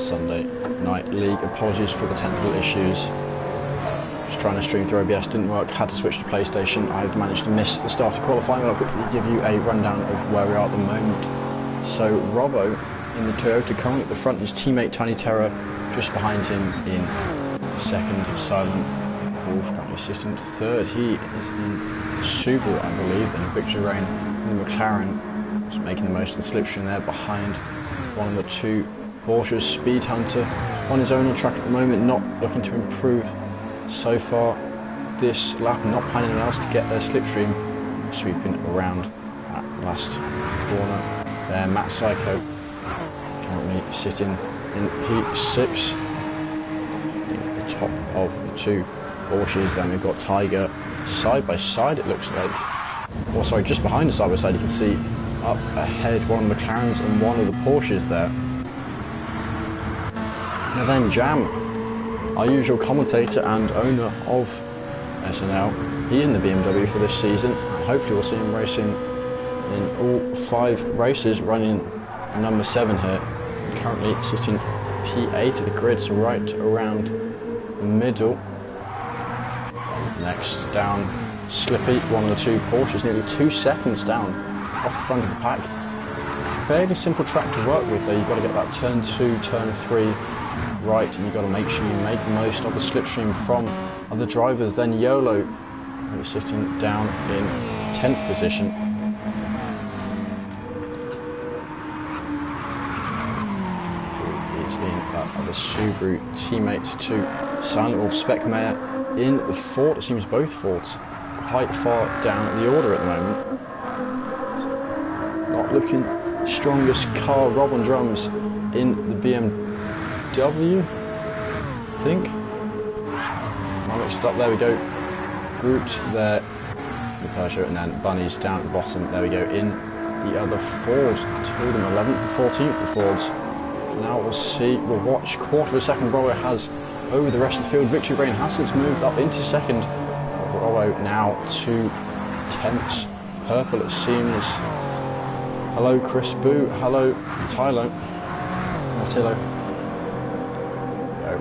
Sunday Night League. Apologies for the technical issues. Just trying to stream through OBS, didn't work, had to switch to PlayStation. I've managed to miss the start of qualifying, but I'll quickly give you a rundown of where we are at the moment. So Robbo in the Toyota, currently at the front, his teammate Tiny Terror just behind him in second. Silent Wolf currently sitting third. He is in Subaru, I believe, then Victory Rain in the McLaren, just making the most of the slipstream there behind one of the two Porsches. Speed Hunter on his own on track at the moment, not looking to improve so far this lap, not finding anyone else to get their slipstream, sweeping around that last corner there. Matt Psycho currently sitting in P6, at the top of the two Porsches. Then we've got Tiger side by side, it looks like, or sorry, just behind the side by side. You can see up ahead one of the McLarens and one of the Porsches there. Now then, Jam, our usual commentator and owner of SNL, he's in the BMW for this season, and hopefully we'll see him racing in all 5 races, running number 7 here. Currently sitting P8 of the grid, so right around the middle. Next down, Slippy, one of the two Porsches, nearly 2 seconds down off the front of the pack. Fairly simple track to work with though. You've got to get that turn 2, turn 3 right, and you've got to make sure you make the most of the slipstream from other drivers. Then YOLO sitting down in 10th position. It's in that other Subaru teammates to Silent Wolf. Spec Mayor in the Ford. It seems both Fords quite far down the order at the moment. Not looking strongest car. Rob on drums in the BMW, I think. I mixed up. There we go. Grouped there, the Peugeot, and then Bunnies down at the bottom. There we go. In the other Ford, two of them, 11th and 14th the Fords. For now, we'll see. We'll watch. Quarter of a second Rollo has over the rest of the field. Victory Rain has since moved up into second. Rollo now 2 tenths purple, it seems. Hello Chris Boo, hello Tylo, Martillo.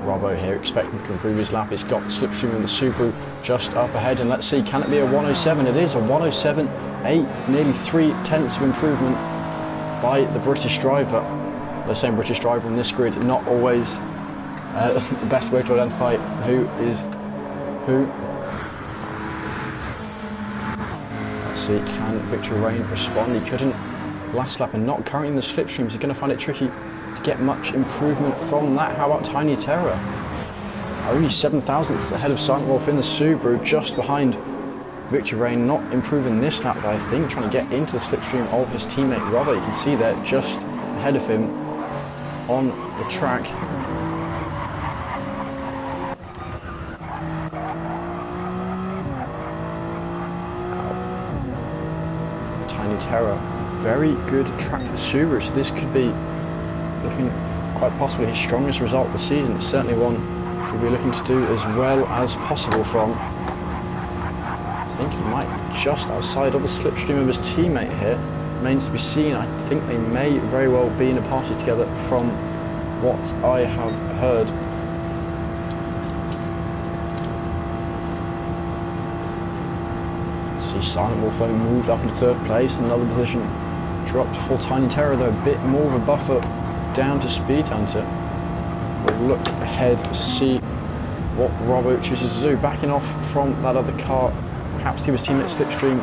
Robbo here expecting to improve his lap. He's got the slipstream in the Subaru just up ahead, and let's see, can it be a 107? It is a 107.8, nearly 3 tenths of improvement by the British driver. The same British driver on this grid, not always the best way to identify who is who. Let's see, can Victory Rain respond? He couldn't last lap, and not currently in the slipstreams. He's going to find it tricky to get much improvement from that. How about Tiny Terror? Only 7 thousandths ahead of Silent Wolf in the Subaru, just behind Victory Rain. Not improving this lap, but I think trying to get into the slipstream of his teammate Robert. You can see there just ahead of him on the track. Tiny Terror, very good track for the Subaru, so this could be looking quite possibly his strongest result of the season. It's certainly one he'll be looking to do as well as possible from. I think he might just outside of the slipstream of his teammate here. Remains to be seen. I think they may very well be in a party together from what I have heard. See Silent Wolf moved up into 3rd place, another position dropped for Tiny Terror, though a bit more of a buffer down to Speed Hunter. We'll look ahead to see what Robbo chooses to do. Backing off from that other car, perhaps give his teammate slipstream,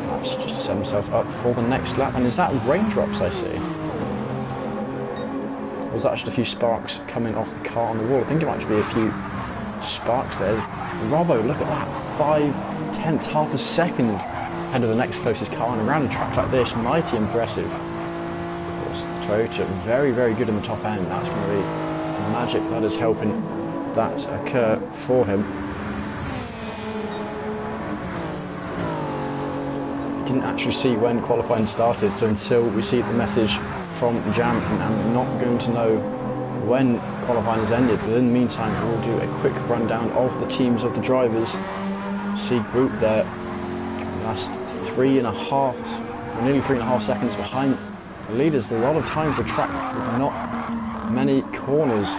perhaps just to set himself up for the next lap. And is that raindrops I see? Or was that just a few sparks coming off the car on the wall? I think it might just be a few sparks there. Robbo, look at that, 5 tenths, half a second ahead of the next closest car, and around a track like this, mighty impressive. Of course, Toyota very, very good in the top end. That's going to be the magic that is helping that occur for him. Didn't actually see when qualifying started, so until we see the message from Jam, I'm not going to know when qualifying has ended. But in the meantime, we'll do a quick rundown of the teams of the drivers. See group there, last 3.5, or nearly 3.5 seconds behind the leaders. A lot of time for a track with not many corners.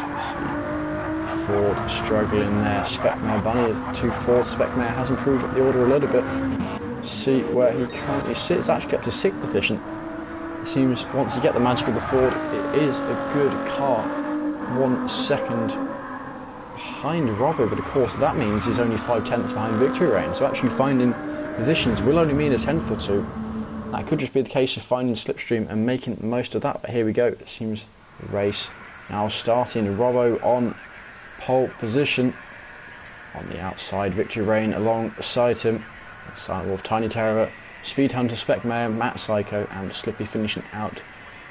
Ford struggling there. Speckmare Bunny, two Ford. Speckmare has improved up the order a little bit. See where he currently sits. Actually kept his 6th position. It seems once you get the magic of the Ford, it is a good car. 1 second behind Robbo, but of course that means he's only 5/10 behind Victory Reign. So actually finding positions will only mean a 10th or 2. That could just be the case of finding slipstream and making the most of that. But here we go. It seems the race now starting. Robbo on pole position. On the outside, Victory Reign alongside him. Silent Wolf, Tiny Terror, Speed Hunter, Speckmare, Matt Psycho, and Slippy finishing out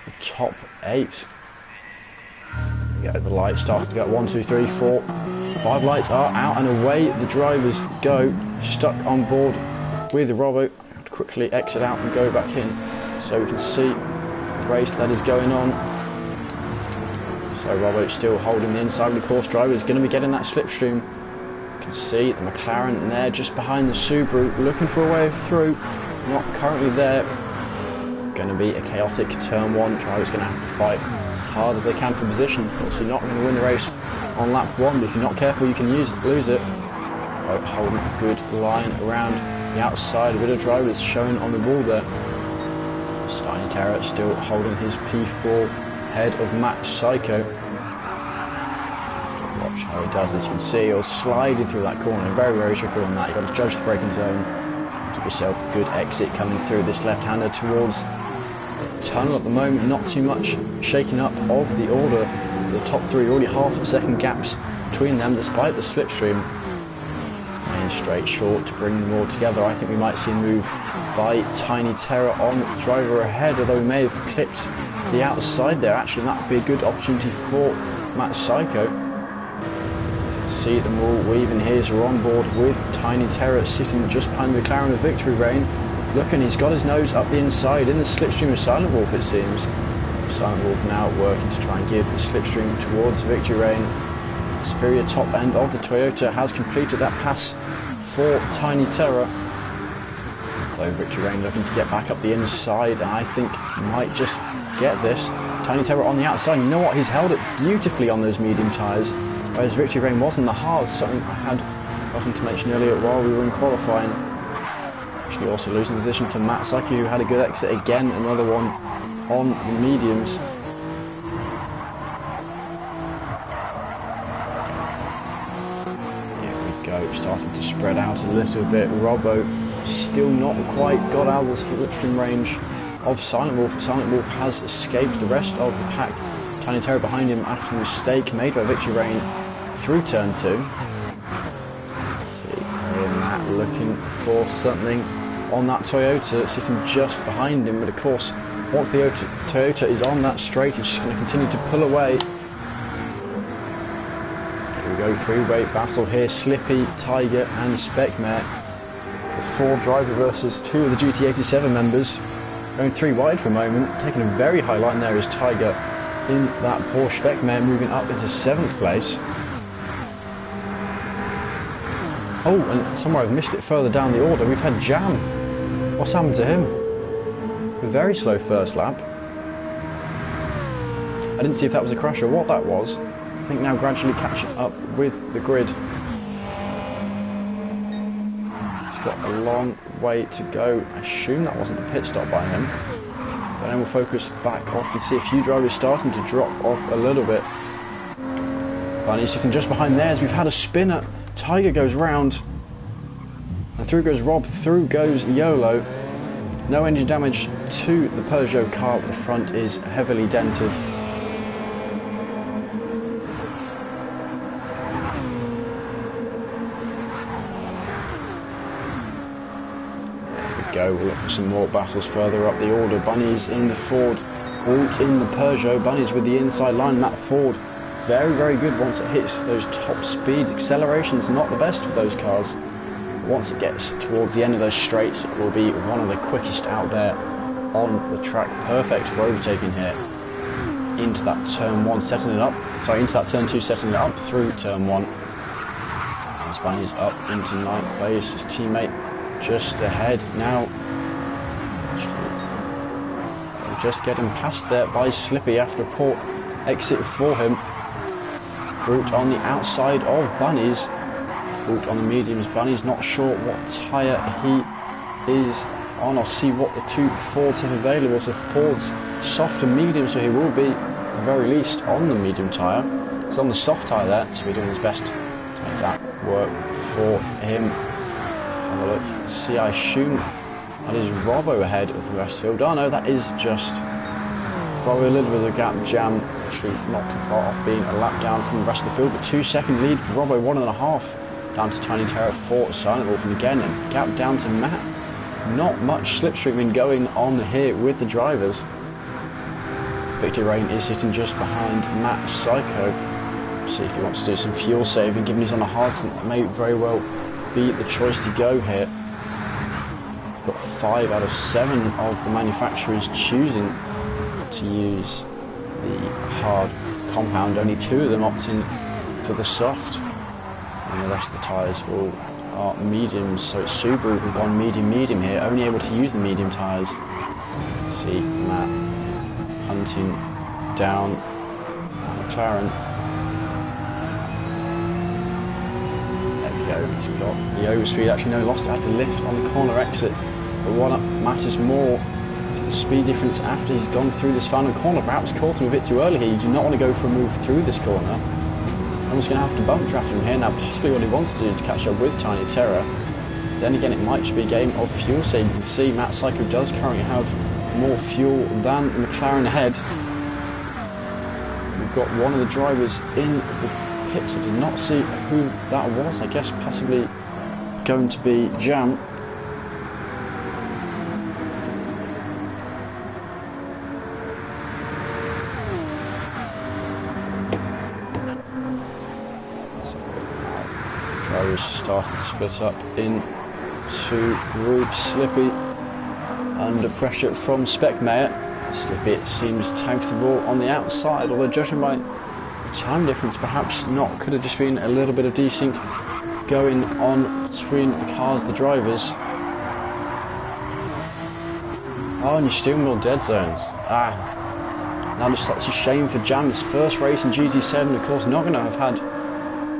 the top 8. We go, the lights start to go. 1, 2, 3, 4, 5 lights are out and away. The drivers go. Stuck on board with Robbo. Quickly exit out and go back in so we can see the race that is going on. So Robbo still holding the inside of the course. Driver is going to be getting that slipstream. You can see the McLaren there just behind the Subaru, looking for a way through. Not currently there. Going to be a chaotic turn 1. Driver's going to have to fight as hard as they can for position. Of course, you're not going to win the race on lap 1, but if you're not careful, you can lose it. Right, holding a good line around the outside. A bit of drivers shown on the wall there. Tiny Terror still holding his P4 head of Matt Psycho. Watch how he does this. You can see he'll sliding through that corner. Very, very tricky on that. You've got to judge the braking zone. Give yourself a good exit coming through this left-hander towards the tunnel at the moment. Not too much shaking up of the order. The top 3 already half-second gaps between them despite the slipstream. And straight short to bring them all together. I think we might see a move by Tiny Terror on driver ahead, although we may have clipped the outside there. Actually, that would be a good opportunity for Matt Psycho. You can see them all weaving here as we're on board with Tiny Terror sitting just behind the McLaren of Victory Reign. Looking, he's got his nose up the inside in the slipstream of Silent Wolf, it seems. Silent Wolf now working to try and give the slipstream towards Victory Reign. Superior top end of the Toyota has completed that pass for Tiny Terror. So Victory Reign looking to get back up the inside, and I think might just get this. Tiny Terror on the outside. You know what? He's held it beautifully on those medium tyres, whereas Victory Reign was on the hards, something I had forgotten to mention earlier while we were in qualifying. Actually also losing position to Matt Psycho, who had a good exit again, another one on the mediums. Starting to spread out a little bit. Robbo still not quite got out of the slipstream range of Silent Wolf. Silent Wolf has escaped the rest of the pack. Tiny Terror behind him after a mistake made by Victory Reign through turn 2. Let's see, Matt looking for something on that Toyota sitting just behind him, but of course once the Toyota is on that straight, it's just going to continue to pull away. Go 3-way battle here. Slippy, Tiger and Speckmare. The 4 driver versus 2 of the GT7 members. Going 3 wide for a moment. Taking a very high line there is Tiger in that Porsche. Speckmare moving up into 7th place. Oh, and somewhere I've missed it further down the order. We've had Jam. What's happened to him? A very slow first lap. I didn't see if that was a crash or what that was. I think now gradually catching up with the grid. He's got a long way to go. I assume that wasn't a pit stop by him. But then we'll focus back off. You can see a few drivers starting to drop off a little bit. Bunny's sitting just behind theirs. We've had a spinner. Tiger goes round. And through goes Rob. Through goes YOLO. No engine damage to the Peugeot car, but the front is heavily dented. We'll look for some more battles further up the order. Bunny's in the Ford, Walt in the Peugeot. Bunny's with the inside line. That Ford, very, very good once it hits those top speeds. Acceleration's not the best for those cars. Once it gets towards the end of those straights, it will be one of the quickest out there on the track. Perfect for overtaking here. Into that turn 1, setting it up. Sorry, into that turn 2, setting it up through turn 1. And Bunny's up into 9th place. His teammate just ahead now. Just getting past there by Slippy after a poor exit for him. Route on the outside of Bunny's. Route on the mediums. Bunny's not sure what tyre he is on. I'll see what the two Fords have available. So Ford's soft and medium, so he will be at the very least on the medium tyre. He's on the soft tyre there, so he's doing his best to make that work for him. Have a look. See, I assume that is Robbo ahead of the rest of the field. Oh no, that is just probably a little bit of a gap jam. Actually not too far off being a lap down from the rest of the field, but 2-second lead for Robbo, 1.5 down to Tiny Terror for Silent Wolf, and again a gap down to Matt. Not much slipstreaming going on here with the drivers. Victor Rain is sitting just behind Matt Psycho. See if he wants to do some fuel saving, given he's on a hard stint. That may very well be the choice to go here. We've got 5 out of 7 of the manufacturers choosing to use the hard compound. Only 2 of them opting for the soft, and the rest of the tyres all are mediums. So it's Subaru who've gone medium here, only able to use the medium tyres. See Matt hunting down McLaren. He's got the overspeed. Actually no, lost it, had to lift on the corner exit, but what matters more is the speed difference after he's gone through this final corner. Perhaps caught him a bit too early here. You do not want to go for a move through this corner. Almost going to have to bump traffic from here. Now possibly what he wants to do to catch up with Tiny Terror. Then again, it might just be a game of fuel saving. You can see Matt Psycho does currently have more fuel than McLaren ahead. We've got one of the drivers in the pits. I did not see who that was. I guess possibly going to be Jam. So, drivers starting to split up into groups. Slippy under pressure from Speckmayer. Slippy, it seems, tags the ball on the outside, although judging by time difference, perhaps not. Could have just been a little bit of desync going on between the cars, the drivers. Oh, and you're steering wheel dead zones. Now that's a shame for Jam. His first race in GT7, of course, not going to have had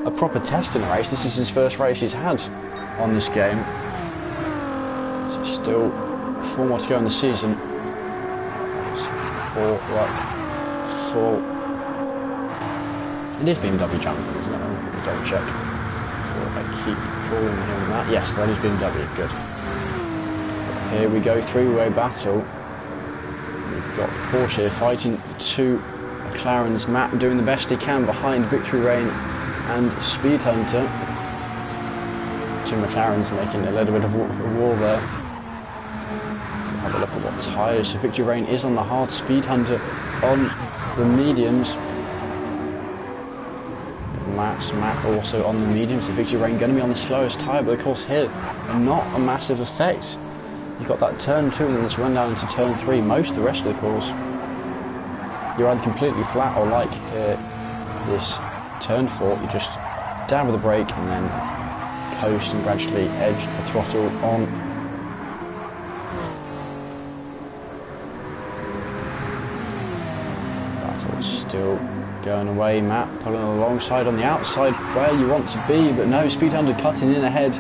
a proper test in a race. This is his first race he's had on this game. So still 4 more to go in the season. It is BMW Jam, isn't it? Let me double check before I keep calling him that. Yes, that is BMW, good. Here we go, 3-way battle. We've got Porsche here fighting 2 McLarens. Matt doing the best he can behind Victory Rain and Speed Hunter. 2 McLarens making a little bit of a wall there. Have a look at what tyres. So Victory Rain is on the hard, Speed Hunter on the mediums. Matt also on the mediums. So Victory Rain going to be on the slowest tyre, but of course here not a massive effect. You've got that turn 2 and then it's run down into turn 3. Most of the rest of the course you're either completely flat or like this turn 4, you just down with the brake and then coast and gradually edge the throttle on. Battle's still going away. Matt pulling alongside on the outside where you want to be, but no, Speed Hunter cutting in ahead,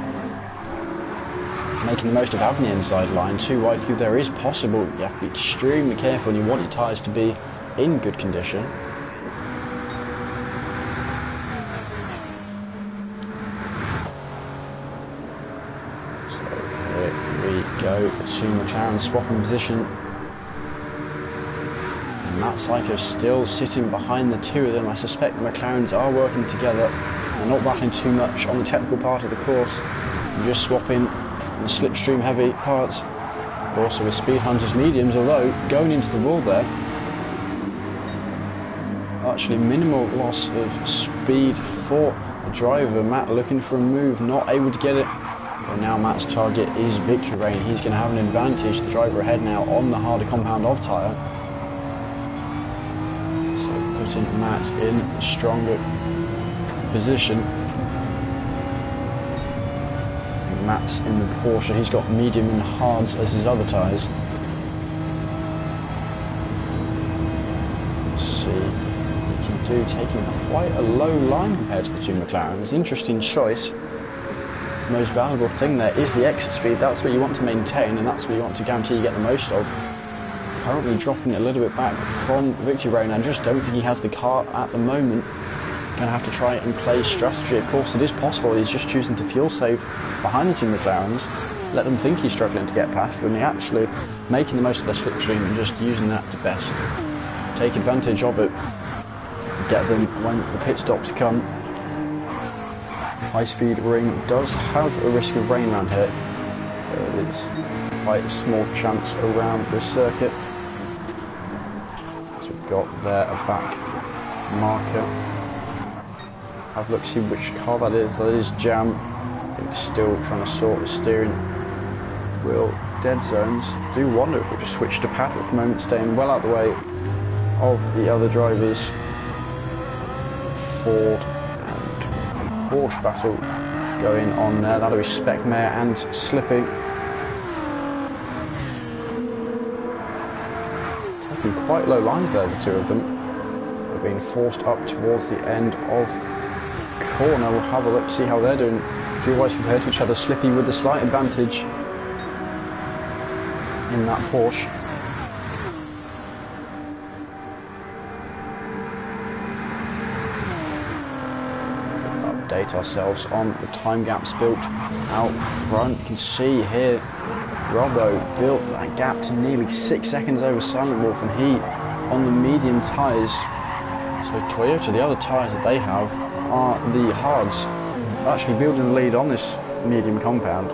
making the most of having the inside line. 2 wide through there is possible. You have to be extremely careful and you want your tyres to be in good condition. So here we go, 2 McLaren swapping position. Matt Psycho still sitting behind the 2 of them. I suspect the McLarens are working together. They're not battling too much on the technical part of the course. They're just swapping from the slipstream heavy parts. But also with Speed Hunter's mediums, although going into the wall there, actually minimal loss of speed for the driver. Matt looking for a move, not able to get it. But now Matt's target is Victory Rain. He's going to have an advantage, the driver ahead now on the harder compound of tyre. Putting Matt in a stronger position. I think Matt's in the Porsche. He's got medium and hards as his other tyres. Let's see. do, taking quite a low line compared to the two McLarens. Interesting choice. It's the most valuable thing there is the exit speed. That's what you want to maintain, and that's what you want to guarantee you get the most of. Currently dropping a little bit back from victory lane. I just don't think he has the car at the moment. Going to have to try and play strategy. Of course, it is possible he's just choosing to fuel save behind the two McLarens. Let them think he's struggling to get past, when he's actually making the most of the slipstream and just using that to best. Take advantage of it. Get them when the pit stops come. High speed ring does have a risk of rain around here. There is quite a small chance around this circuit. So we've got there a back marker. Have a look, see which car that is. That is Jam. I think still trying to sort the steering wheel dead zones. Do wonder if we'll just switch to pad at the moment, staying well out of the way of the other drivers. Ford and Porsche battle going on there. That'll be Speckmare and Slippy. Taking quite low lines there, the two of them. They're being forced up towards the end of corner. We'll have a look, see how they're doing. Fuel-wise compared to each other. Slippy with the slight advantage in that Porsche. Update ourselves on the time gaps built out front. You can see here Robbo built that gap to nearly 6 seconds over Silent Wolf, and he on the medium tyres. So Toyota, the other tyres that they have are the hards. Actually building the lead on this medium compound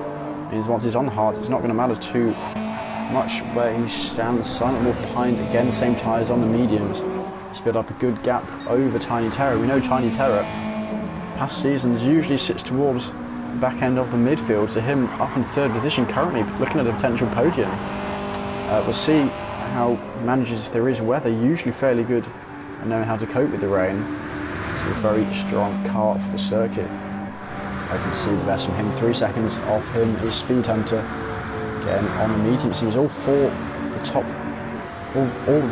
means once he's on the hards, it's not going to matter too much where he stands. Silent Wolf behind, again same tyres on the mediums. He's built up a good gap over Tiny Terror. We know Tiny Terror past seasons usually sits towards the back end of the midfield, so him up in third position currently looking at a potential podium. We'll see how he manages if there is weather. Usually fairly good and knowing how to cope with the rain. It's a very strong car for the circuit. I can see the best from him. 3 seconds off him is Speed Hunter. Again on the medium. It seems all of the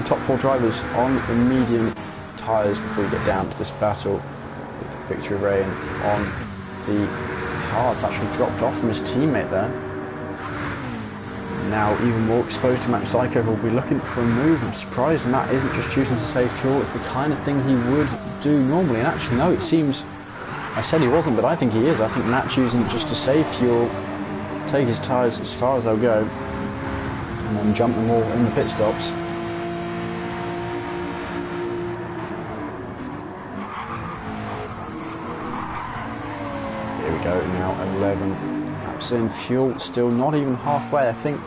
top 4 drivers on the medium tyres before you get down to this battle with Victory Rain on the hards. Actually dropped off from his teammate there. Now even more exposed to Matt Psycho, who will be looking for a move. I'm surprised Matt isn't just choosing to save fuel. It's the kind of thing he would do normally, and actually no, it seems, I said he wasn't, but I think he is. I think Matt choosing just to save fuel, take his tyres as far as they'll go, and then jump them all in the pit stops. Here we go, now 11 laps in. Fuel still not even halfway. I think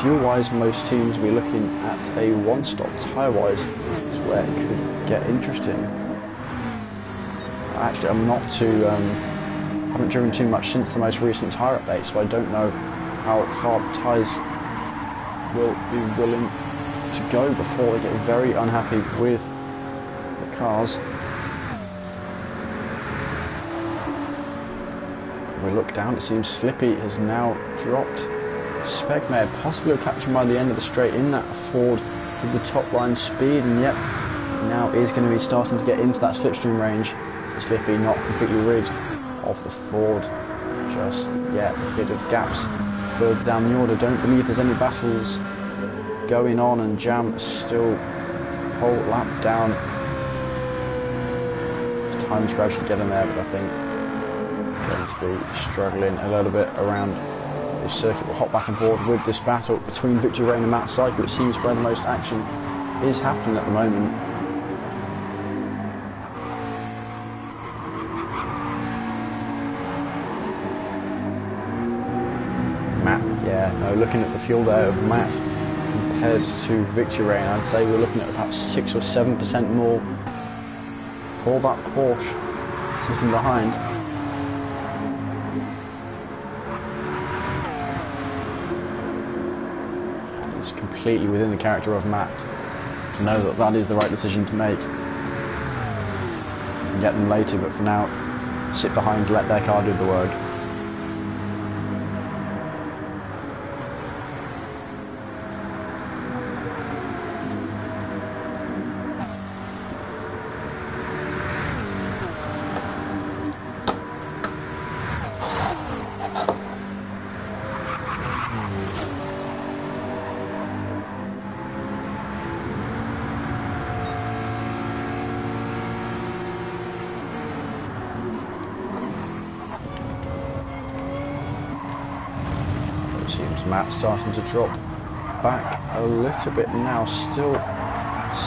fuel-wise, most teams will be looking at a one-stop. Tyre-wise is where it could get interesting. Actually, I'm not too, haven't driven too much since the most recent tyre update, so I don't know how hard tyres will be willing to go before they get very unhappy with the cars. We look down, it seems Slippy has now dropped. Speckmare possibly will catch him by the end of the straight in that Ford with the top line speed, and yet now is going to be starting to get into that slipstream range. Slippy not completely rid of the Ford just yet. A bit of gaps further down the order. Don't believe there's any battles going on, and Jam still whole lap down. His time's gradually getting there, but I think going to be struggling a little bit around the circuit. We'll hop back on board with this battle between Victory Rain and Matt Psycho. It seems where the most action is happening at the moment. Looking at the fuel there of Matt compared to Victory Rain, I'd say we're looking at about 6 or 7% more for that Porsche sitting behind. It's completely within the character of Matt to know that that is the right decision to make. You can get them later, but for now, sit behind, let their car do the work. As Matt starting to drop back a little bit now, still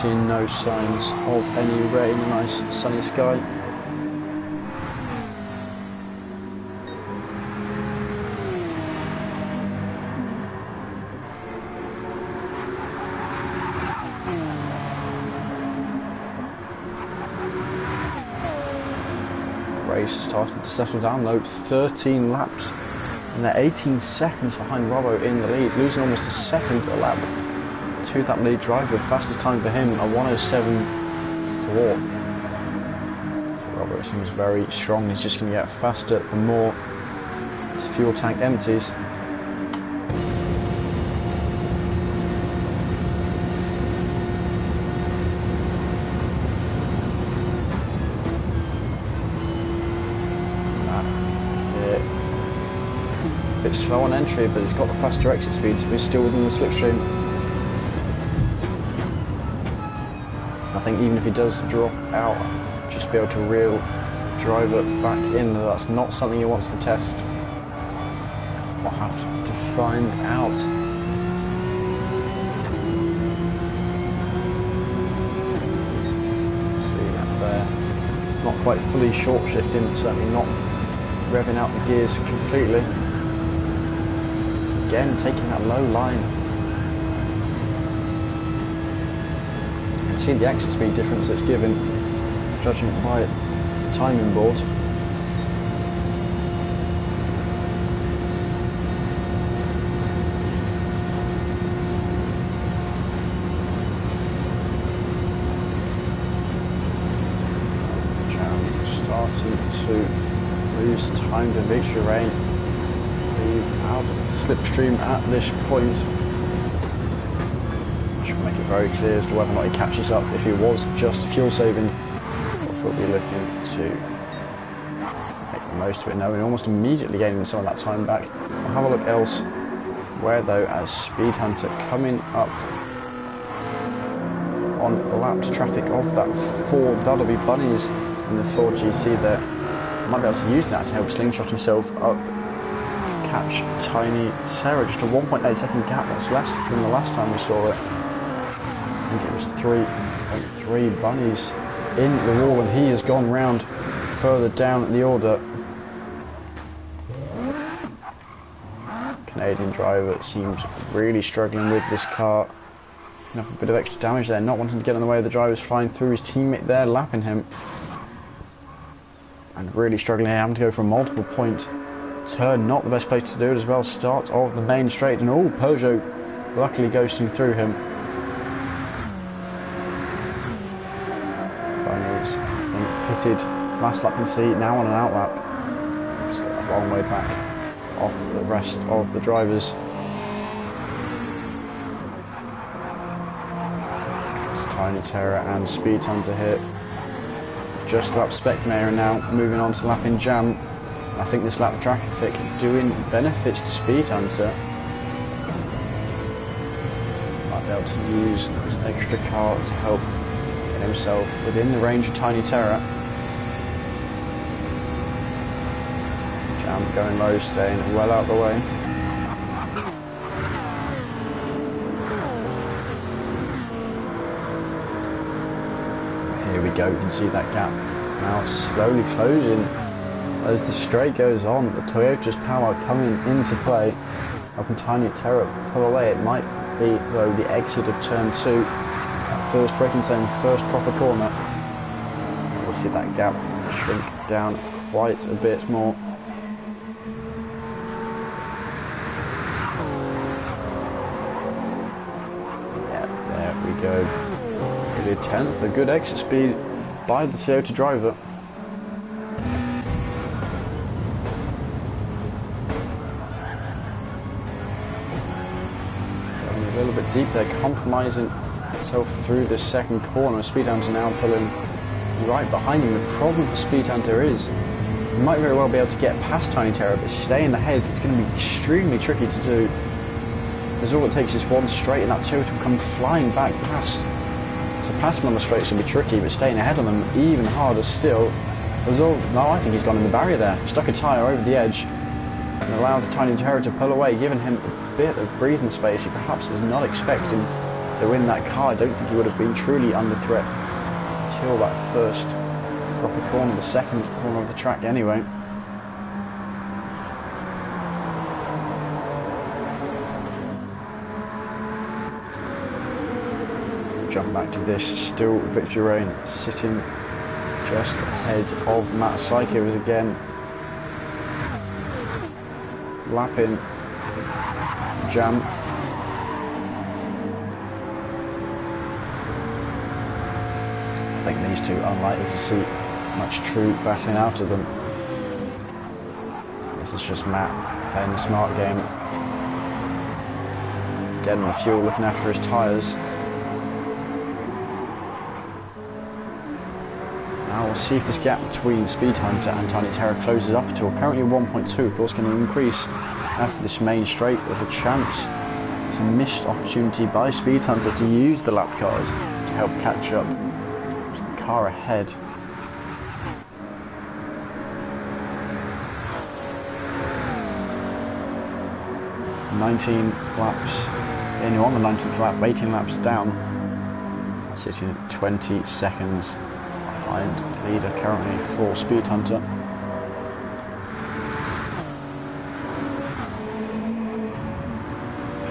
seeing no signs of any rain, a nice sunny sky. Race is starting to settle down though, 13 laps and they're 18 seconds behind Robbo in the lead, losing almost a second a lap to that lead driver. Fastest time for him, a 1:07.4. So Robbo seems very strong, he's just going to get faster the more his fuel tank empties. Bit slow on entry, but he's got the faster exit speed, so he's still within the slipstream. I think even if he does drop out, just be able to reel driver back in, that's not something he wants to test. We'll have to find out. See that there, not quite fully short shifting, certainly not revving out the gears completely. Again, taking that low line. You can see the exit speed difference it's given, judging by the timing board. Jam starting to lose time to victory lane. Out of the slipstream at this point, which will make it very clear as to whether or not he catches up. If he was just fuel saving, or if he'll be looking to make the most of it. No, and almost immediately gaining some of that time back. We'll have a look elsewhere though, as Speed Hunter coming up on lapped traffic of that Ford. That'll be Bunnies in the Ford GT there. Might be able to use that to help slingshot himself up. Catch Tiny Terror, just a 1.8 second gap, that's less than the last time we saw it. I think it was 3.3 Bunnies in the wall, and he has gone round further down the order. Canadian driver seems really struggling with this car. Picking up a bit of extra damage there, not wanting to get in the way of the drivers flying through. His teammate there lapping him. And really struggling here, having to go for a multiple point turn, not the best place to do it as well. Start of the main straight, and Peugeot luckily ghosting through him. Bunnies, I think, pitted last lap in C, now on an out lap. So a long way back off the rest of the drivers. It's Tiny Terror and Speed Hunter here. Just lap Specmayor now, moving on to lap in Jam. I think this lap traffic doing benefits to Speed Hunter. Might be able to use this extra car to help get himself within the range of Tiny Terror. Jam going low, staying well out the way. Here we go, you can see that gap now slowly closing. As the straight goes on, the Toyota's power coming into play, helping Tiny Terror pull away. It might be, though, the exit of turn 2, that first braking zone, first proper corner. We'll see that gap shrink down quite a bit more. Yeah, there we go. Really a 10th, a good exit speed by the Toyota driver. A little bit deep there, compromising himself through this second corner. Speed Hunter now pulling right behind him. The problem for Speed Hunter is he might very well be able to get past Tiny Terror, but staying ahead is going to be extremely tricky to do. Because all it takes is one straight and that Toyota will come flying back past. So passing on the straights will be tricky, but staying ahead on them even harder still. No, I think he's gone in the barrier there. Stuck a tyre over the edge and allowed Tiny Terror to pull away, giving him bit of breathing space he perhaps was not expecting. Though in that car, I don't think he would have been truly under threat until that first proper corner, the second corner of the track anyway. Jump back to this, still Victory Reign sitting just ahead of Matt Psychos again. Lapping Jam. I think these two are unlikely to see much true battling out of them. This is just Matt playing the smart game. Getting the fuel, looking after his tyres. Now we'll see if this gap between Speed Hunter and Tiny Terror closes up at all. Currently 1.2, of course, going to increase after this main straight. There's a chance. It's a missed opportunity by Speed Hunter to use the lap cars to help catch up to the car ahead. laps in on the 19th lap, 18 laps down, sitting at 20 seconds behind leader currently for Speed Hunter.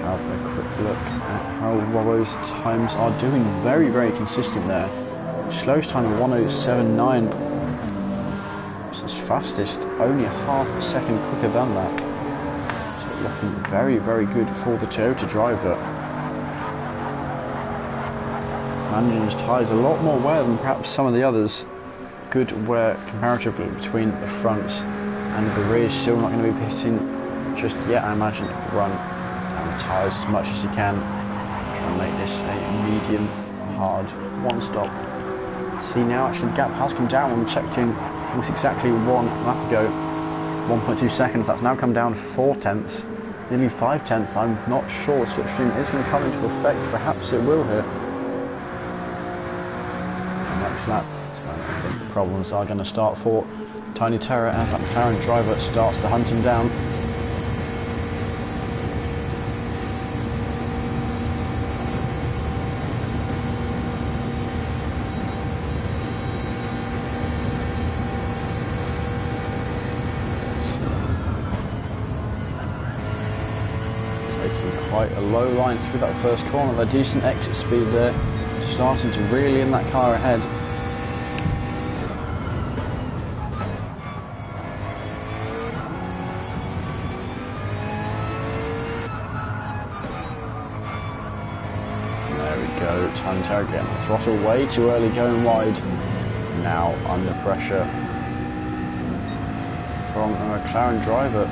Have a quick look at how Robbo's times are doing. Very, very consistent there. Slowest time of 1:07.9. It's his fastest, only a half a second quicker than that. So looking very, very good for the Toyota driver. Managing his tyres a lot more wear than perhaps some of the others. Good wear comparatively between the fronts, and the rear is still not going to be hitting just yet. I imagine it will run down the tyres as much as he can. Try and make this a medium hard one stop. See now actually the gap has come down when we checked in almost exactly 1 lap ago. 1.2 seconds, that's now come down 4 tenths, nearly 5 tenths. I'm not sure slipstream is going to come into effect. Perhaps it will here. Next lap, that's when I think the problems are going to start for Tiny Terror as that McLaren driver starts to hunt him down. Taking quite a low line through that first corner, a decent exit speed there. Starting to reel in that car ahead. There we go, Tiny Terror getting the throttle way too early, going wide. Now under pressure from a McLaren driver.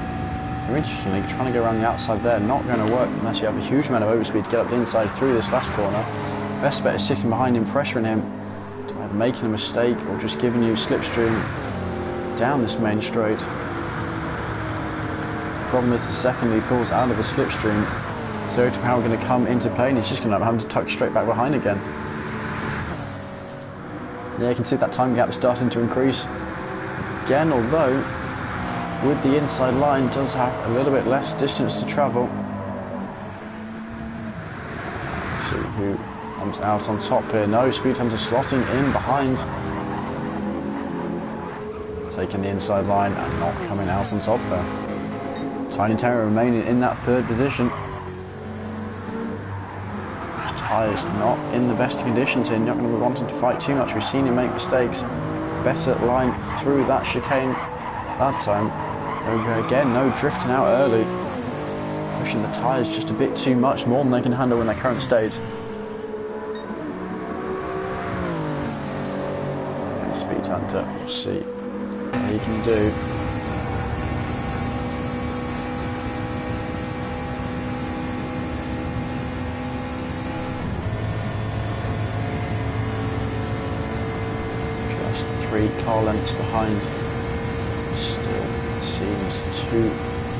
Interestingly, trying to go around the outside there, not going to work unless you have a huge amount of overspeed to get up the inside through this last corner. Best bet is sitting behind him, pressuring him to either making a mistake or just giving you slipstream down this main straight. The problem is the second he pulls out of a slipstream, Toyota Power going to come into play and he's just going to have to tuck straight back behind again. Yeah, you can see that time gap starting to increase again, although with the inside line does have a little bit less distance to travel. Let's see who comes out on top here. No, Speed Hunter slotting in behind, taking the inside line and not coming out on top there. Tiny Terror remaining in that third position. His tyres not in the best conditions here, not going to be wanting to fight too much. We've seen him make mistakes. Better line through that chicane that time. There we go again, no drifting out early. Pushing the tyres just a bit too much, more than they can handle in their current state. Speed Hunter, we'll see what he can do. Just 3 car lengths behind. Still seems too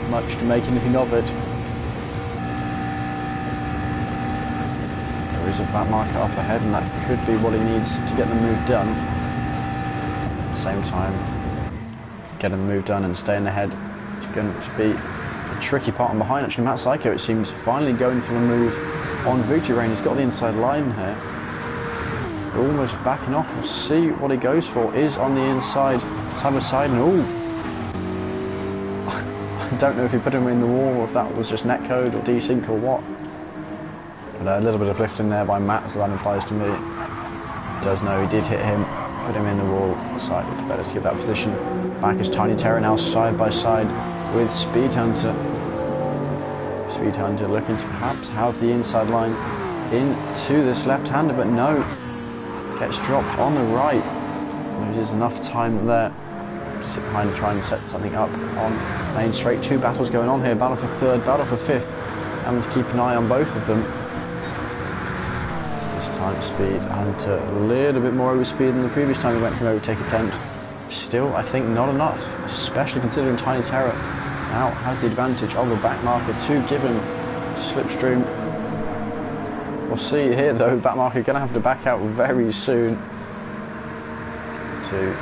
much to make anything of it. There is a back marker up ahead and that could be what he needs to get the move done. At the same time, getting the move done and staying ahead is going to be The tricky part on behind, actually, Matt Psycho, it seems, finally going for the move on Victory Rain. He's got the inside line here. We're almost backing off. We'll see what he goes for. Is on the inside, side by side, and ooh. I don't know if he put him in the wall or if that was just netcode or desync or what. But a little bit of lifting there by Matt, so that implies to me he does know he did hit him, put him in the wall. Decided better to give that position back as Tiny Terror now side by side with Speed Hunter. Speed Hunter looking to perhaps have the inside line into this left-hander, but no. Gets dropped on the right. Loses enough time there to sit behind and try and set something up on main straight. Two battles going on here. Battle for third, battle for fifth. Having to keep an eye on both of them. This time Speed Hunter a little bit more overspeed than the previous time he went for an overtake attempt. Still, I think not enough, especially considering Tiny Terror now has the advantage of the back marker to give him slipstream. We'll see here though, back marker going to have to back out very soon to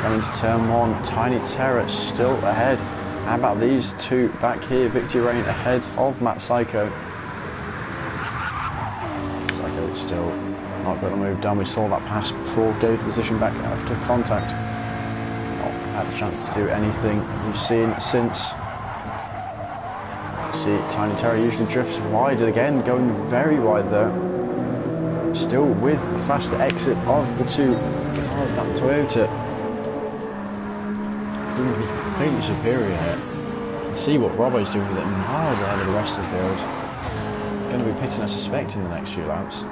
come into turn one. Tiny Terror still ahead. How about these two back here? Victory Rain ahead of Matt Psycho. Psycho still not got a move done. We saw that pass before, gave the position back after contact. Not had the chance to do anything we've seen since. See, Tiny Terror usually drifts wide again, going very wide there. Still with the faster exit of the two cars, that Toyota. Going to be completely superior here. You can see what Robbo's doing with it miles ahead of the rest of the field. Going to be pitting, I suspect, in the next few laps.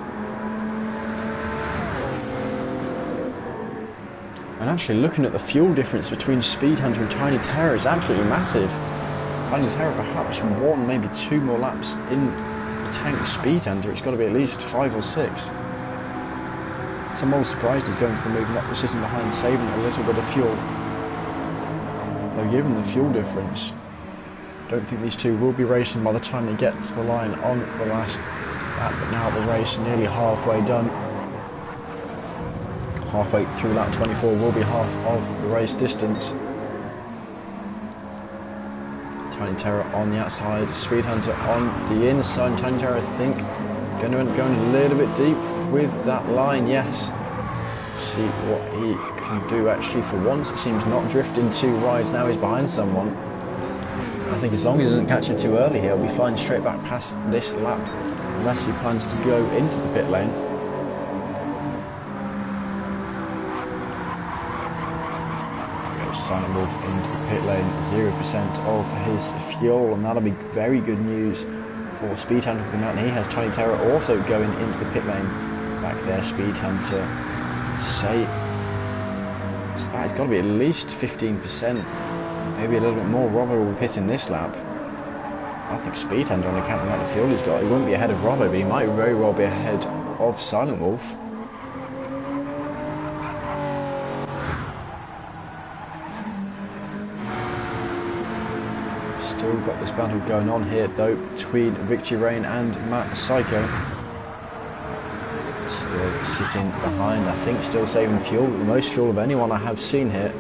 And actually looking at the fuel difference between Speed Hunter and Tiny Terror is absolutely massive. Tiny Terror perhaps one, maybe two more laps in the tank. Speed Hunter, it's got to be at least 5 or 6. So I'm all surprised he's going for a move, not sitting behind, saving a little bit of fuel. Though given the fuel difference, I don't think these two will be racing by the time they get to the line on the last lap. But now the race nearly halfway done. Halfway through lap 24 will be half of the race distance. Tiny Terror on the outside, Speed Hunter on the inside. Tiny Terror, I think, going a little bit deep with that line. Yes. See what he can do. Actually, for once, it seems not drifting too wide. Now he's behind someone. I think as long as he doesn't catch it too early, he'll be flying straight back past this lap, unless he plans to go into the pit lane. Silent Wolf into the pit lane, 0% of his fuel, and that'll be very good news for Speed Hunter coming out. And he has Tiny Terror also going into the pit lane back there. Speed Hunter, say, so that has got to be at least 15%, maybe a little bit more. Robbo will be pitting this lap. I think Speed Hunter, on account of the amount of fuel he's got, he won't be ahead of Robbo, but he might very well be ahead of Silent Wolf. Still got this battle going on here though between Victory Rain and Matt Psycho. Still sitting behind, I think, still saving fuel, the most fuel of anyone I have seen here.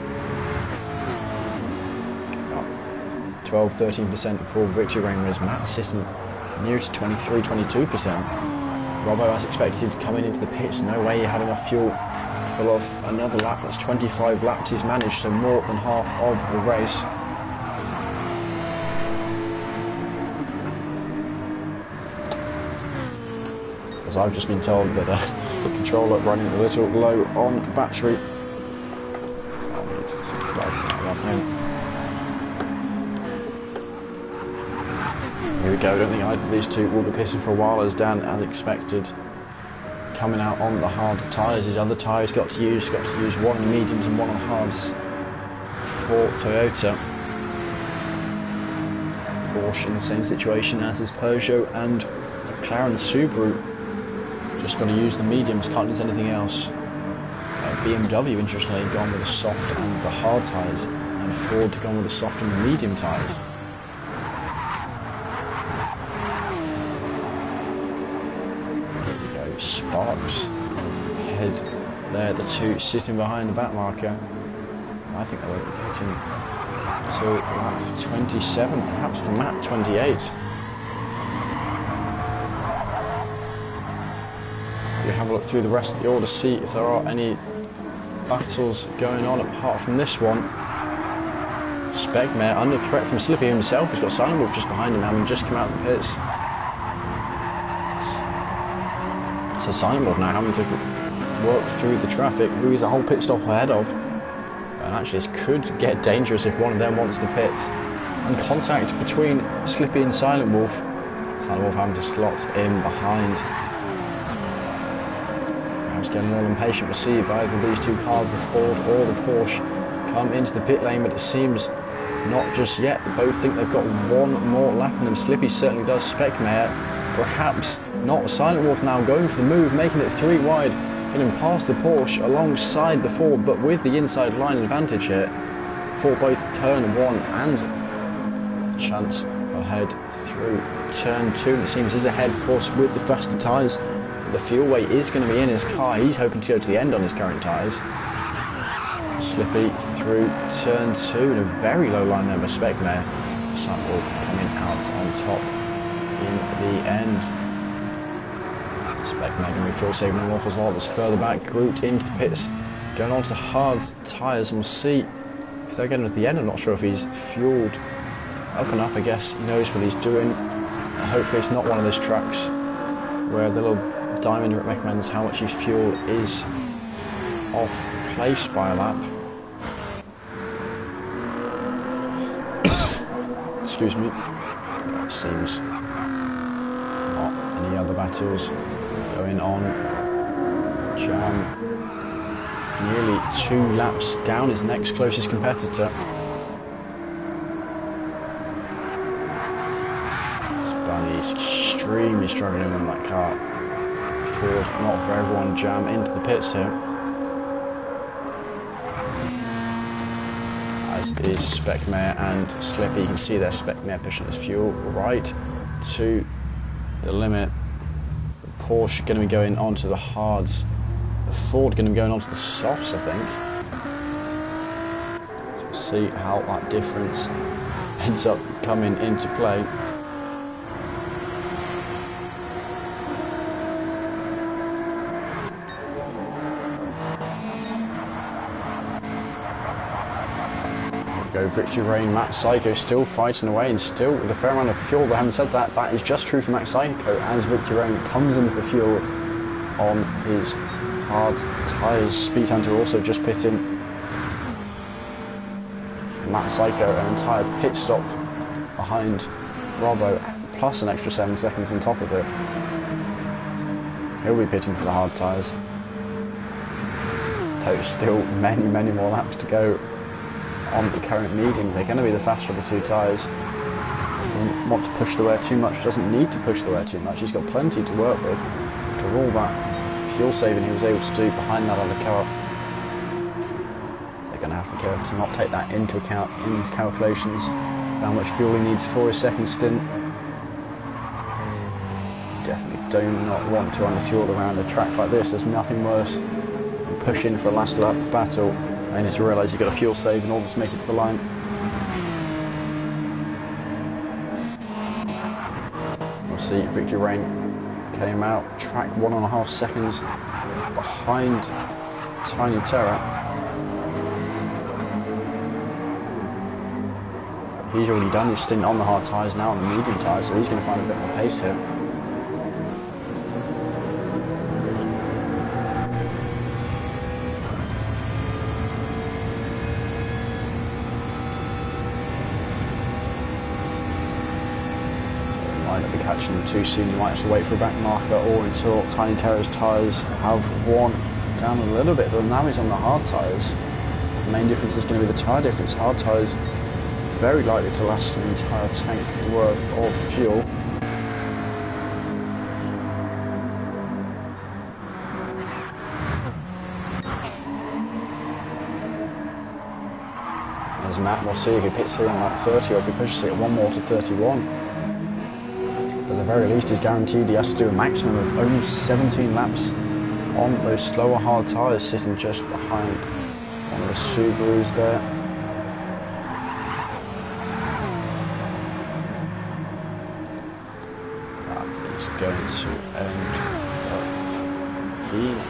12-13% for Victory Rain, whereas Matt sitting near to 23-22%. Robbo, as expected, coming into the pits, no way he had enough fuel to pull off another lap. That's 25 laps he's managed, so more than half of the race. As I've just been told that the controller running a little low on battery. I'll need to plug that in. Here we go. I don't think either of these two will be pissing for a while, as Dan, as expected, coming out on the hard tyres. His other tyres got to use one on the mediums and one on the hards for Toyota. Porsche in the same situation as his Peugeot and the McLaren Subaru. Just got to use the mediums, can't use anything else. BMW, interestingly, gone with the soft and the hard tyres, and Ford to go with the soft and the medium tyres. Here we go, Sparks ahead there, the two sitting behind the back marker. I think they were hitting to lap 27, perhaps from lap 28. You have a look through the rest of the order, see if there are any battles going on apart from this one. Specmare under threat from Slippy himself. He's got Silent Wolf just behind him, having just come out of the pits. So Silent Wolf now having to work through the traffic, who he's a whole pit stop ahead of. And actually this could get dangerous if one of them wants to pit. And contact between Slippy and Silent Wolf. Silent Wolf having to slot in behind. Now he's getting a little impatient. We'll see if either of these two cars, the Ford or the Porsche, come into the pit lane, but it seems not just yet. They both think they've got one more lap in them. Slippy certainly does. Specmare, perhaps not. Silent Wolf now going for the move, making it 3 wide, getting past the Porsche alongside the Ford, but with the inside line advantage here for both turn 1 and chance ahead through turn 2. And it seems he's ahead, of course, with the faster tyres. The fuel weight is going to be in his car. He's hoping to go to the end on his current tyres. Slippy through turn 2 in a very low line there by Specmare. Silent Wolf coming out on top in the end. Specmare going to be fuel saving an awful lot. That's further back, grouped into the pits, going on to hard tyres, and we'll see if they're getting to the end. I'm not sure if he's fueled up enough. I guess he knows what he's doing. Hopefully it's not one of those tracks where the little diamond recommends how much his fuel is off place by a lap. Excuse me. It seems not any other battles going on. Jam nearly 2 laps down his next closest competitor. Bunny's extremely struggling in that car. Ford, not for everyone. Jam into the pits here. As is Specmare and Slippy. You can see there Specmare pushing his fuel right to the limit. The Porsche going to be going onto the hards. The Ford going to be going onto the softs, I think. So we'll see how that difference ends up coming into play. Go Victory Reign. Matt Psycho still fighting away and still with a fair amount of fuel, but having said that, that is just true for Matt Psycho as Victory Reign comes into the fuel on his hard tyres. Speed Hunter also just pitting. Matt Psycho an entire pit stop behind Robbo, plus an extra 7 seconds on top of it. He'll be pitting for the hard tyres. There's still many more laps to go on the current mediums. They're going to be the faster of the 2 tyres. Doesn't want to push the wear too much, doesn't need to push the wear too much. He's got plenty to work with. For all that fuel saving he was able to do behind that other car, they're going to have to be careful to not take that into account in these calculations, how much fuel he needs for his second stint. Definitely do not want to underfuel around a track like this. There's nothing worse than pushing for a last lap battle. I need to realise you've got a fuel save in order to make it to the line. We'll see, Victory Reign came out, track 1.5 seconds behind Tiny Terror. He's already done his stint on the hard tyres, now on the medium tyres, so he's going to find a bit more pace here. Catching them too soon, you might have to wait for a back marker or until Tiny Terror's tyres have worn down a little bit, but now he's on the hard tyres. The main difference is going to be the tyre difference. Hard tyres very likely to last an entire tank worth of fuel. As Matt, we'll see if he pits here on lap 30 or if he pushes it one more to 31. But at the very least he's guaranteed he has to do a maximum of only 17 laps on those slower hard tyres, sitting just behind One of the Subarus there. That is going to end up being, I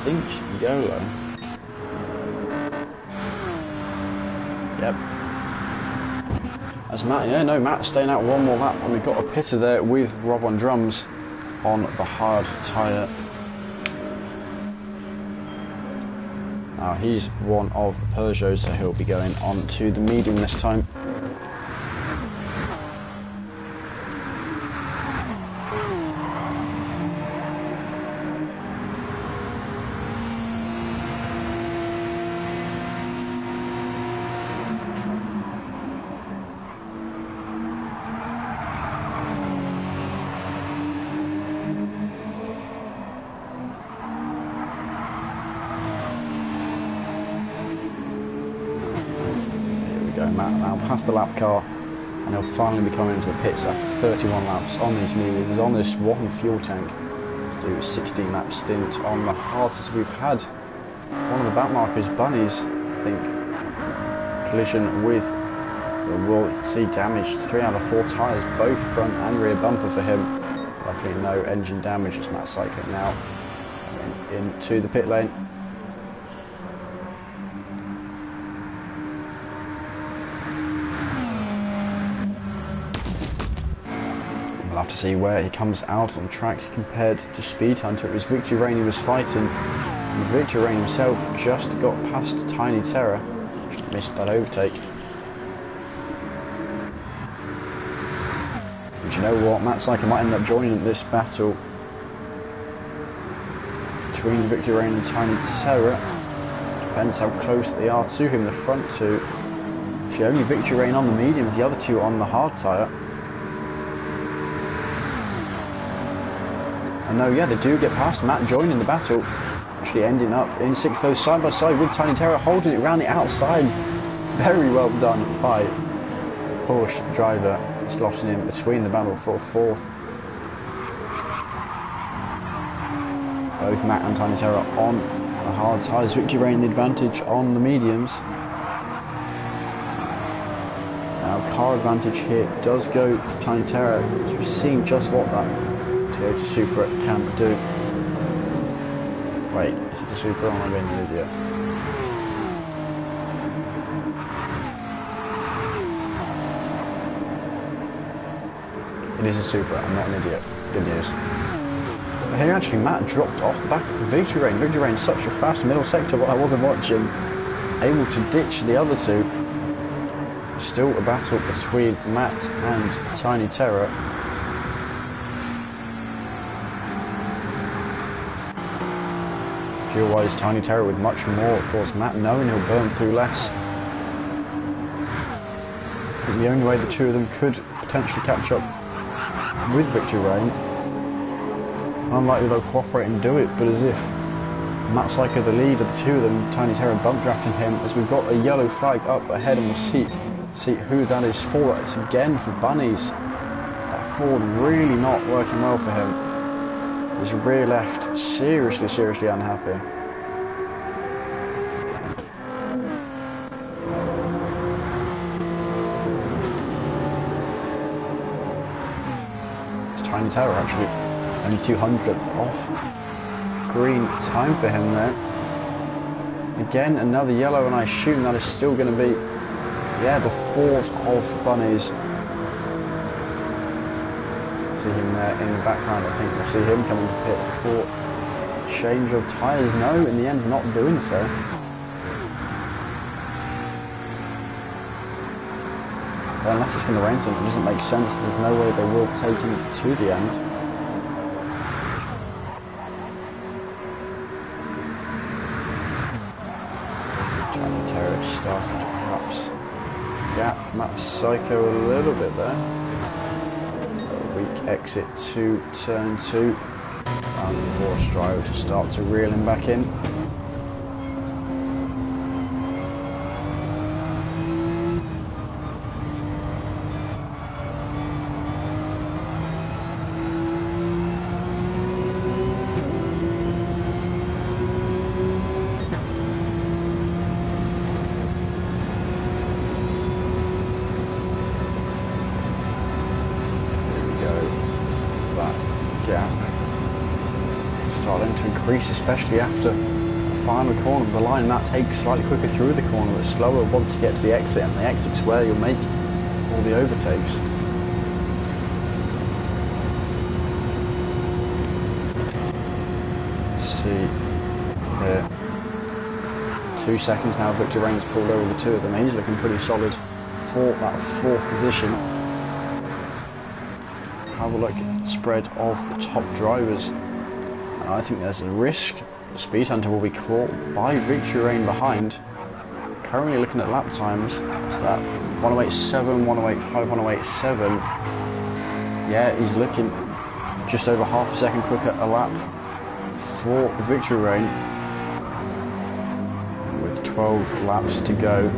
think, YOLO. Yep. As Matt, yeah, no, Matt's staying out one more lap, and we've got a pitter there with Rob on drums on the hard tyre. Now he's one of the Peugeots, so he'll be going on to the medium this time. Matt now past the lap car, and he'll finally be coming into the pits after 31 laps on these mediums, on this one fuel tank, to do a 16 lap stint on the hardest we've had. One of the back markers, Bunnies, I think, collision with the World C damage, 3 out of 4 tyres, both front and rear bumper for him. Luckily no engine damage, it's Matt Syker now coming into the pit lane. We'll have to see where he comes out on track compared to Speed Hunter. It was Victory Rain he was fighting, and Victory Rain himself just got past Tiny Terror, just missed that overtake. But you know what, Matt Syker might end up joining this battle between Victory Rain and Tiny Terror. Depends how close they are to him, the front two. Actually only Victory Rain on the mediums, the other two on the hard tyre. And no, yeah, they do get past Matt joining the battle, actually ending up in 6th place side by side with Tiny Terror, holding it around the outside. Very well done by the Porsche driver, slotting in between the battle for 4th. Both Matt and Tiny Terror on the hard tyres, Victory Rain the advantage on the mediums. Now car advantage here does go to Tiny Terror, as we've seen just what that Toyota Supra can do. Wait, is it the Supra or am I being an idiot? It is a Supra, I'm not an idiot. Good news. But here actually Matt dropped off the back of Victory Rain. Victory Rain such a fast middle sector, but I wasn't watching. Able to ditch the other two. Still a battle between Matt and Tiny Terror. Fuel-wise, Tiny Terror with much more. Of course, Matt knowing he'll burn through less. I think the only way the two of them could potentially catch up with Victory Rain, unlikely they'll cooperate and do it, but as if Matt Syker, the lead of the two of them, Tiny Terror bump drafting him, as we've got a yellow flag up ahead, and we'll see who that is for. It's again for Bunnies. That Ford really not working well for him. His rear left seriously unhappy. It's Tiny Terror actually, only 200th off green time for him there. Again another yellow, and I assume that is still going to be, yeah, the 4th of Bunnies. See him there in the background. I think we'll see him coming to pit for change of tyres. No, in the end not doing so. But unless it's going to rain something, it doesn't make sense. There's no way they will take him to the end. Tiny Terror starting to perhaps gap Matt Syker a little bit there. Weak exit to turn 2, and the Porsche driver to start to reel him back in. increase, especially after the final corner of the line. That takes slightly quicker through the corner, but slower once you get to the exit, and the exit's where you'll make all the overtakes. See here, 2 seconds now. Victor Reigns pulled over the two of them. He's looking pretty solid for that fourth position. Have a look at the spread of the top drivers, and I think there's a risk Speed Hunter will be caught by Victory Reign behind. Currently looking at lap times, so that 108.7, 108.5, 108.7. Yeah, he's looking just over half a second quicker a lap for Victory Reign, with 12 laps to go.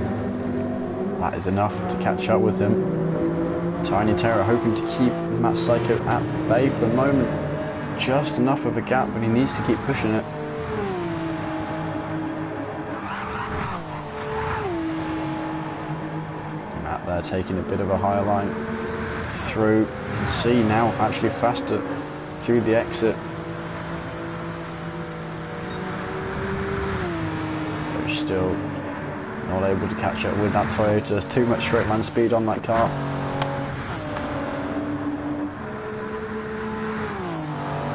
That is enough to catch up with him. Tiny Terror hoping to keep Matt Psycho at bay for the moment. Just enough of a gap, but he needs to keep pushing it. Matt there taking a bit of a higher line through. You can see now actually faster through the exit. Still not able to catch up with that Toyota. There's too much straight line speed on that car.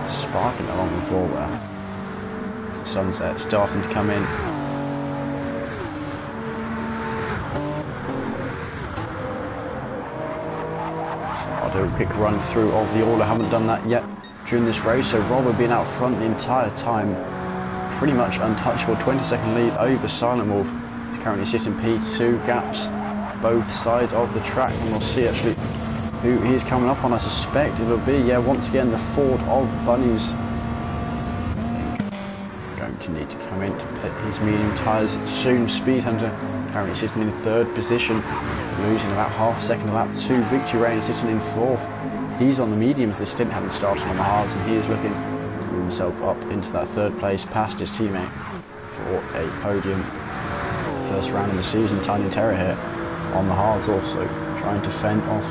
Sparking along the floor there. It's the sunset starting to come in. So I'll do a quick run through of the order. I haven't done that yet during this race. So Robert being out front the entire time, pretty much untouchable. 20-second lead over Silent Wolf. He's currently sitting P2, gaps both sides of the track, and we'll see actually who he is coming up on. I suspect it'll be, yeah, once again the Ford of Bunnies. Going to need to come in to pit his medium tyres soon. Speed Hunter currently sitting in third position, losing about half a second a lap to Victory Reign, sitting in fourth. He's on the mediums this stint, having started on the hards, and he is looking to move himself up into that third place past his teammate for a podium. First round of the season. Tiny Terror here on the hards, also trying to fend off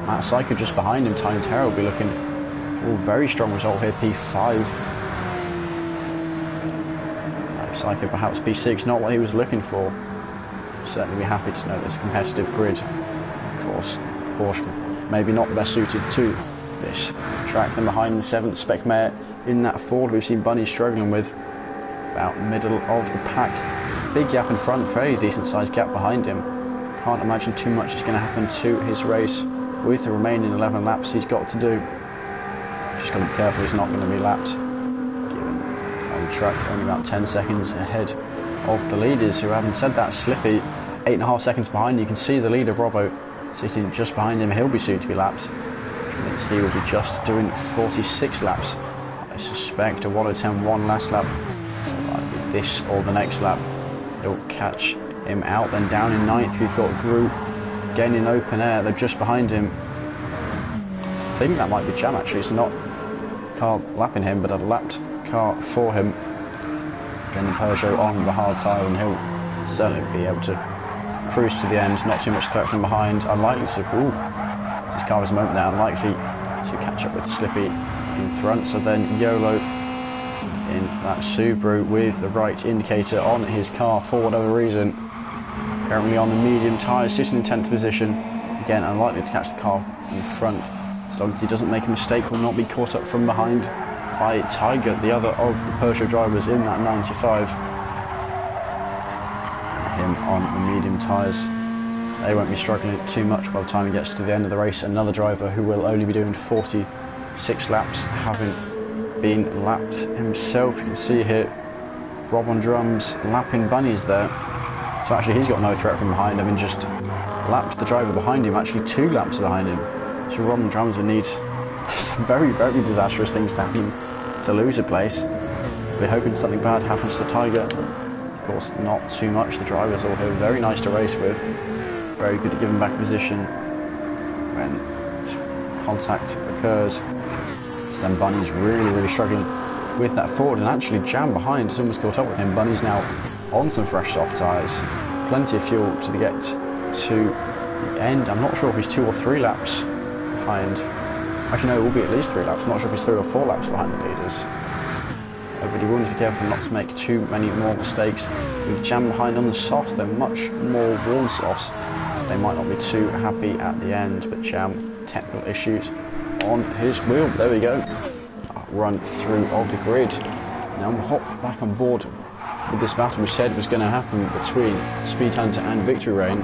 Matt Psycho just behind him. Tiny Terror will be looking for a very strong result here, P5. Matt Psycho perhaps P6, not what he was looking for. Certainly be happy to know this competitive grid. Of course, Porsche maybe not best suited to this track. Then behind the 7th Spec Mare in that Ford we've seen Bunny struggling with, about middle of the pack. Big gap in front, fairly decent sized gap behind him. Can't imagine too much is going to happen to his race with the remaining 11 laps he's got to do. Just got to be careful he's not going to be lapped, given on track only about 10 seconds ahead of the leaders, who, having said that, Slippy 8.5 seconds behind. You can see the leader Robbo sitting just behind him. He'll be soon to be lapped, which means he will be just doing 46 laps. I suspect a 1:10.1 last lap, so it might be this or the next lap. It'll catch him out. Then down in 9th we've got Group gaining open air. They're just behind him. I think that might be Jam actually. It's not car lapping him, but a lapped car for him. Getting the Peugeot on the hard tyre, and he'll certainly be able to cruise to the end. Not too much threat from behind. Unlikely to. This car is a moment there. Unlikely to catch up with Slippy in front. So then YOLO in that Subaru with the right indicator on his car for whatever reason. Currently on the medium tyres, sitting in 10th position. Again, unlikely to catch the car in front. As long as he doesn't make a mistake, will not be caught up from behind by Tiger, the other of the Peugeot drivers in that 95. Him on the medium tyres. They won't be struggling too much by the time he gets to the end of the race. Another driver who will only be doing 46 laps, having been lapped himself. You can see here Rob on drums lapping Bunnies there. So actually he's got no threat from behind him, and just lapped the driver behind him, actually 2 laps behind him. So Rob on drums will need some very, very disastrous things to happen to lose a place. We're hoping something bad happens to Tiger. Of course, not too much. The drivers all here very nice to race with. Very good at giving back position when contact occurs. So then Bunny's really, really struggling with that Ford, and actually Jam behind has almost caught up with him. Bunny's now on some fresh soft tyres. Plenty of fuel to get to the end. I'm not sure if he's 2 or 3 laps behind. Actually no, it will be at least 3 laps. I'm not sure if he's 3 or 4 laps behind the leaders. But he will need to be careful not to make too many more mistakes. With Jam behind on the softs, they're much more worn softs, so they might not be too happy at the end. But Jam, technical issues on his wheel. There we go. Run through of the grid. Now we'll hop back on board with this battle we said was going to happen between Speed Hunter and Victory Rain.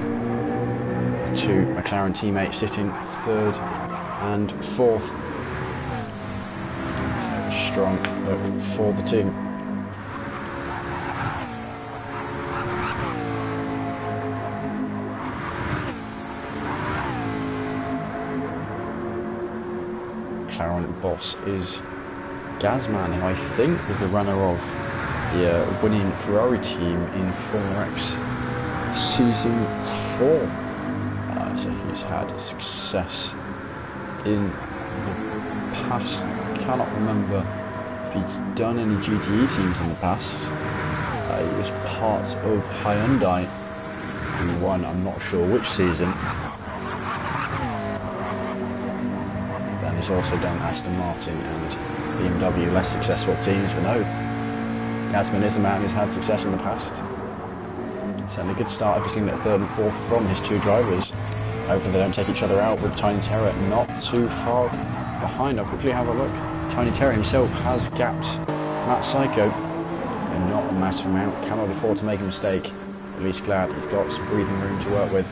Two McLaren teammates sitting third and fourth. Strong look for the team. McLaren boss is Gazman, who I think is the runner of the winning Ferrari team in Formula X Season 4. So he's had success in the past. Cannot remember if he's done any GTE teams in the past. He was part of Hyundai in one, I'm not sure which season. Then he's also done Aston Martin and BMW, less successful teams, but no, Gazman is a man who's had success in the past. Certainly a good start, everything at third and fourth from his two drivers. Hopefully they don't take each other out, with Tiny Terror not too far behind. I'll quickly have a look. Tiny Terror himself has gapped Matt Psycho, and not a massive amount. Cannot afford to make a mistake. At least glad he's got some breathing room to work with.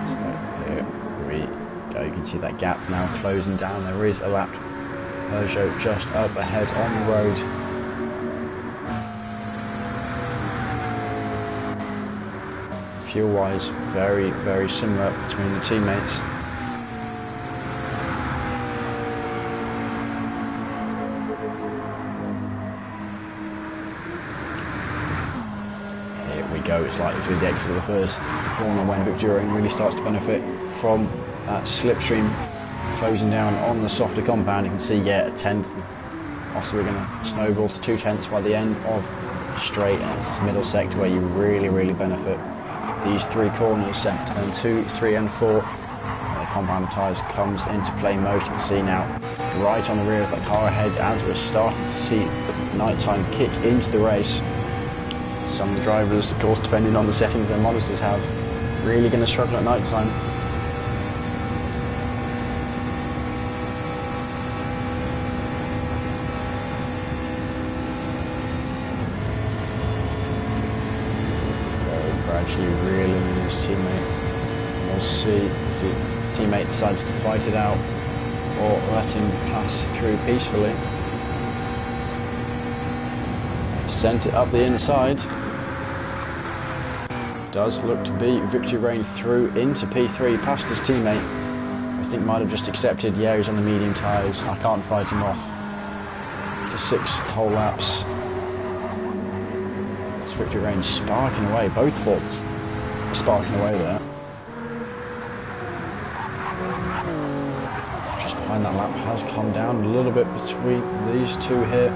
So here we go. You can see that gap now closing down. There is a lap. Peugeot just up ahead on the road. Fuel-wise, very, very similar between the teammates. Here we go, it's likely to be the exit of the first corner when Victory Rain really starts to benefit from that slipstream closing down on the softer compound. You can see, yeah, a 10th. Also, we're going to snowball to 2/10 by the end of straight, and it's this middle sector where you really, really benefit. These three corners, turn 2, 3 and 4. The compound tyres comes into play most. You can see now right on the rear as that car ahead, as we're starting to see nighttime kick into the race. Some of the drivers, of course, depending on the settings their monitors have, really going to struggle at nighttime. Gradually reeling in his teammate. We'll see if his teammate decides to fight it out or let him pass through peacefully. Sent it up the inside. Does look to be Victory Rain through into P3 past his teammate. I think might have just accepted, yeah, he's on the medium tyres, I can't fight him off. For 6 whole laps. Victory Rain sparking away, both faults sparking away there. Just behind that lap has come down a little bit between these two here.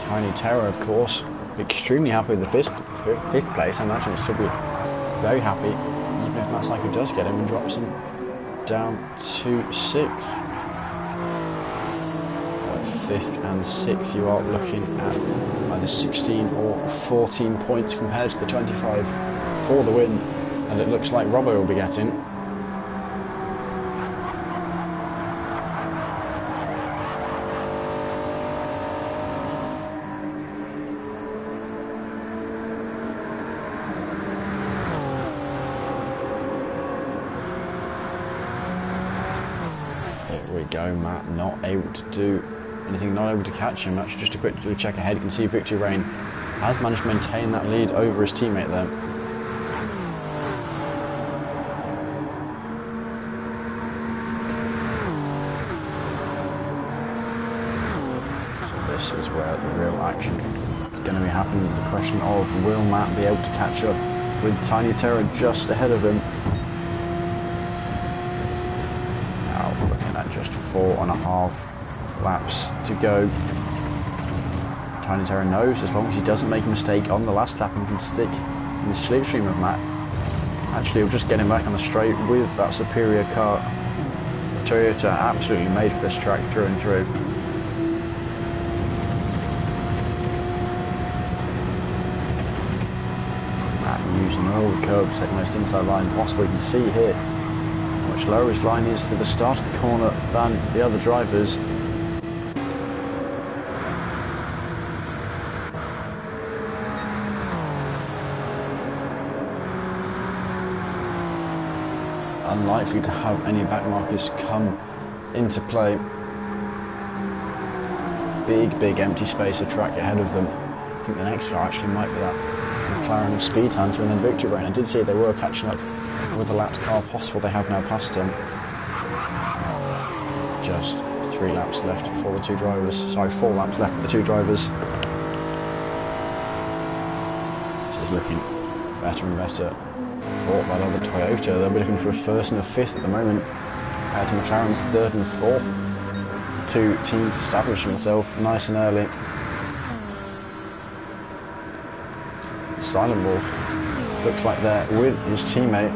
Tiny Terror, of course, extremely happy with the fifth place. I'm actually still be very happy, even if Matt Psycho does get him and drops him down to 6th. 5th and 6th, you are looking at either 16 or 14 points compared to the 25 for the win, and it looks like Robbo will be getting. Here we go, Matt not able to do anything, not able to catch him. Actually, just a quick check ahead, you can see Victory Rain has managed to maintain that lead over his teammate there. So this is where the real action is going to be happening. It's a question of, will Matt be able to catch up with Tiny Terror just ahead of him? Now we're looking at just 4.5 laps to go. Tiny Terror knows as long as he doesn't make a mistake on the last lap and can stick in the slipstream of Matt, actually he'll just get him back on the straight with that superior car. Toyota absolutely made for this track through and through. Matt using all the curves to take the most inside line possible. You can see here how much lower his line is to the start of the corner than the other drivers. Unlikely to have any back markers come into play. Big empty space of track ahead of them. I think the next car actually might be that McLaren of Speed Hunter and then Victory Rain. I did see they were catching up with the lapped car possible. They have now passed him. Just 3 laps left for the 2 drivers. Sorry, 4 laps left for the 2 drivers. This is looking better and better. Bought that other Toyota. They'll be looking for a 1st and a 5th at the moment. To McLaren's 3rd and 4th. 2 teams establishing themselves nice and early. Silent Wolf looks like they're with his teammate.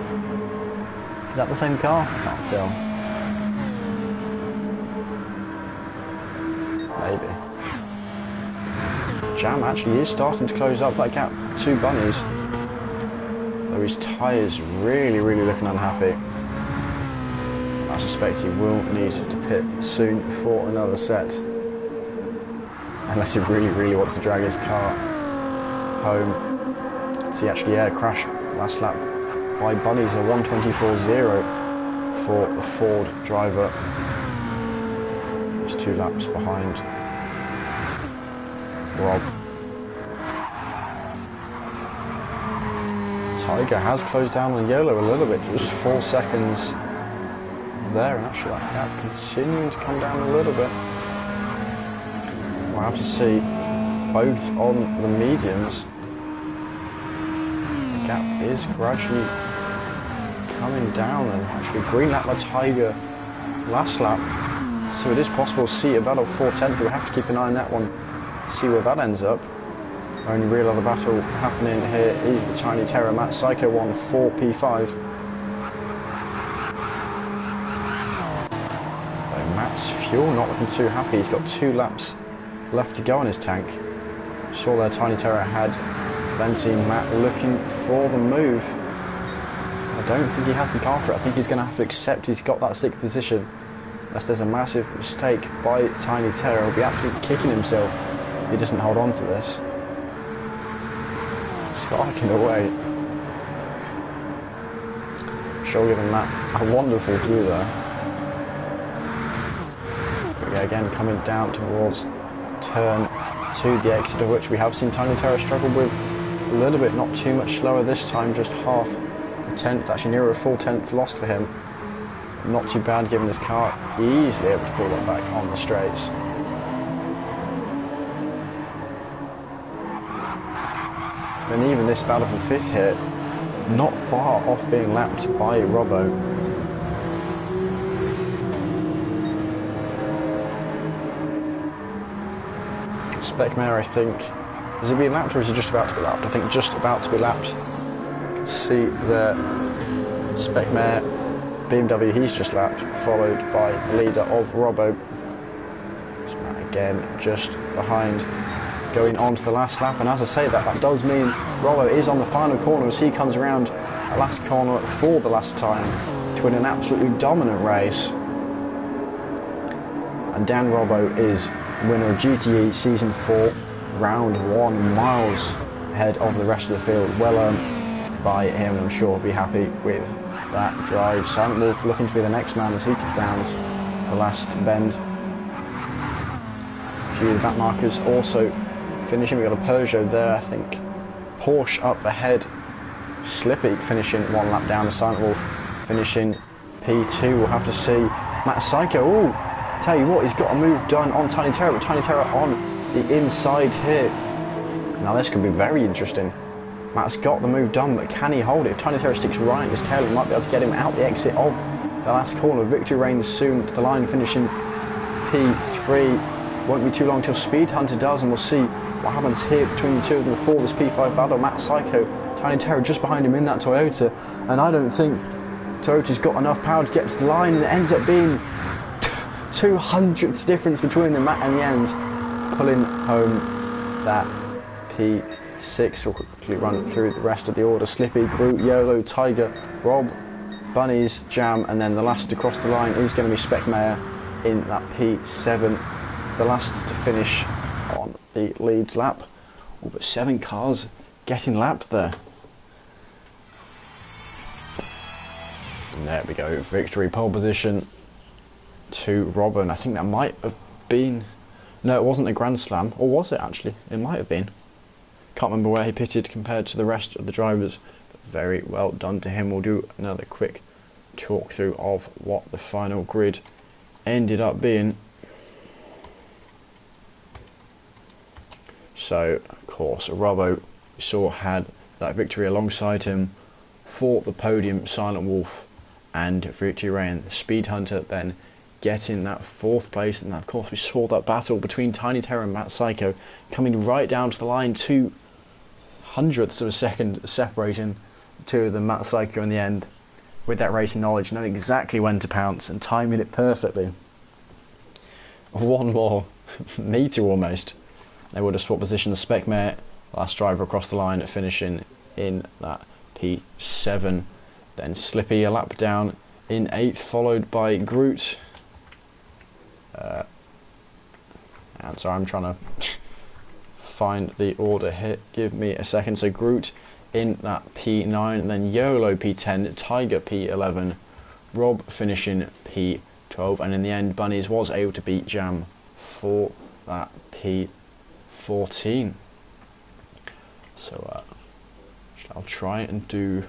Is that the same car? I can't tell. Maybe. Jam actually is starting to close up that gap to Bunnies. His tyres really looking unhappy. I suspect he will need to pit soon for another set. Unless he really wants to drag his car home. So he actually crashed last lap by Bunnies, a 1:24.0 for the Ford driver. He's 2 laps behind Rob. Tiger has closed down on yellow a little bit, just 4 seconds there, and actually that gap continuing to come down a little bit. We'll have to see both on the mediums. The gap is gradually coming down, and actually green lap by Tiger last lap, so it is possible to see a battle for 10th. We'll have to keep an eye on that one, see where that ends up. Only real other battle happening here is the Tiny Terror. Matt Psycho won 4 P5. But Matt's fuel not looking too happy. He's got 2 laps left to go on his tank. Saw there Tiny Terror had plenty. Matt looking for the move. I don't think he has the car for it. I think he's going to have to accept he's got that 6th position. Unless there's a massive mistake by Tiny Terror. He'll be absolutely kicking himself if he doesn't hold on to this. Sparking away. Sure, giving Matt a wonderful view there. But yeah, again coming down towards turn 2, the exit of which we have seen Tiny Terror struggle with a little bit, not too much slower this time, just half a 10th, actually nearer a full 10th lost for him. Not too bad given his car easily able to pull that back on the straights. And even this battle for 5th here, not far off being lapped by Robbo. Speckmare, I think, is he being lapped or is he just about to be lapped? I think just about to be lapped. See there, Speckmare, BMW, he's just lapped, followed by the leader of Robbo. Again, just behind, going on to the last lap, and as I say that does mean Rollo is on the final corner as he comes around the last corner for the last time to win an absolutely dominant race. And Dan Robbo is winner of GTE Season 4, Round 1, miles ahead of the rest of the field. Well earned by him, and I'm sure he'll be happy with that drive. Silent Wolf looking to be the next man as he rounds the last bend. A few of the back markers also finishing. We've got a Peugeot there, I think. Porsche up ahead. Slippy finishing 1 lap down. The Silent Wolf finishing P2. We'll have to see. Matt Psycho, ooh, tell you what, he's got a move done on Tiny Terror, but Tiny Terror on the inside here. Now this could be very interesting. Matt's got the move done, but can he hold it? If Tiny Terror sticks right in his tail, he might be able to get him out the exit of the last corner. Victory reigns soon to the line, finishing P3. Won't be too long till Speed Hunter does, and we'll see What happens here between the two of them before this P5 battle? Matt Psycho, Tiny Terror just behind him in that Toyota, and I don't think Toyota's got enough power to get to the line, and it ends up being 200ths difference between them. Matt in the end pulling home that P6. We'll quickly run through the rest of the order. Slippy, Groot, YOLO, Tiger, Rob, Bunnies, Jam, and then the last to cross the line is going to be Spec Mayor in that P7, the last to finish on the lead lap. Oh, but 7 cars getting lapped there. And there we go, victory pole position to Robin. I think that might have been, no, it wasn't a Grand Slam, or was it actually? It might have been. Can't remember where he pitted compared to the rest of the drivers, but very well done to him. We'll do another quick talk through of what the final grid ended up being. So, of course, Robbo, we saw, had that victory alongside him for the podium. Silent Wolf and Victory Rain, the Speed Hunter, then getting that 4th place. And of course, we saw that battle between Tiny Terror and Matt Psycho coming right down to the line, 200ths of a second separating two of them. Matt Psycho in the end, with that racing knowledge, knowing exactly when to pounce and timing it perfectly. 1 more metre almost. They would have swapped position. The Spec Mare, last driver across the line, finishing in that P7. Then Slippy a lap down in 8th, followed by Groot. And sorry, I'm trying to find the order here. Give me a second. So Groot in that P9, then YOLO P10, Tiger P11, Rob finishing P12, and in the end, Bunnies was able to beat Jam for that P14. So I'll try and do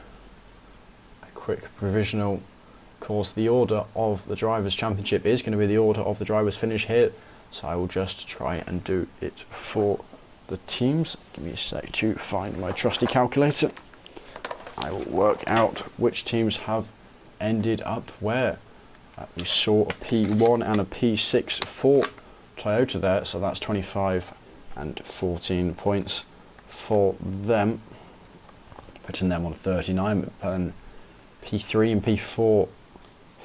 a quick provisional. Of course, the order of the Drivers' Championship is going to be the order of the Drivers' finish here, so I will just try and do it for the teams. Give me a sec to find my trusty calculator. I will work out which teams have ended up where. We saw a P1 and a P6 for Toyota there, so that's 25 and 14 points for them, putting them on 39, and P3 and P4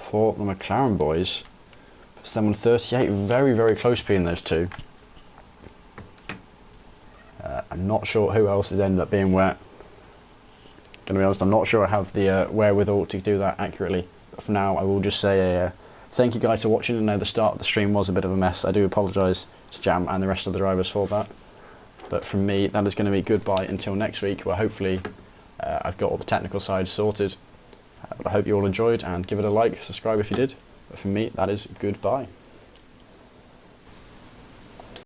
for the McLaren boys puts them on 38. Very, very close between those two. I'm not sure who else has ended up being where. Gonna be honest, I'm not sure I have the wherewithal to do that accurately. But for now, I will just say thank you guys for watching. I know the start of the stream was a bit of a mess. I do apologise to Jam and the rest of the drivers for that. But from me, that is going to be goodbye until next week, where hopefully I've got all the technical sides sorted. But I hope you all enjoyed, and give it a like, subscribe if you did. But from me, that is goodbye.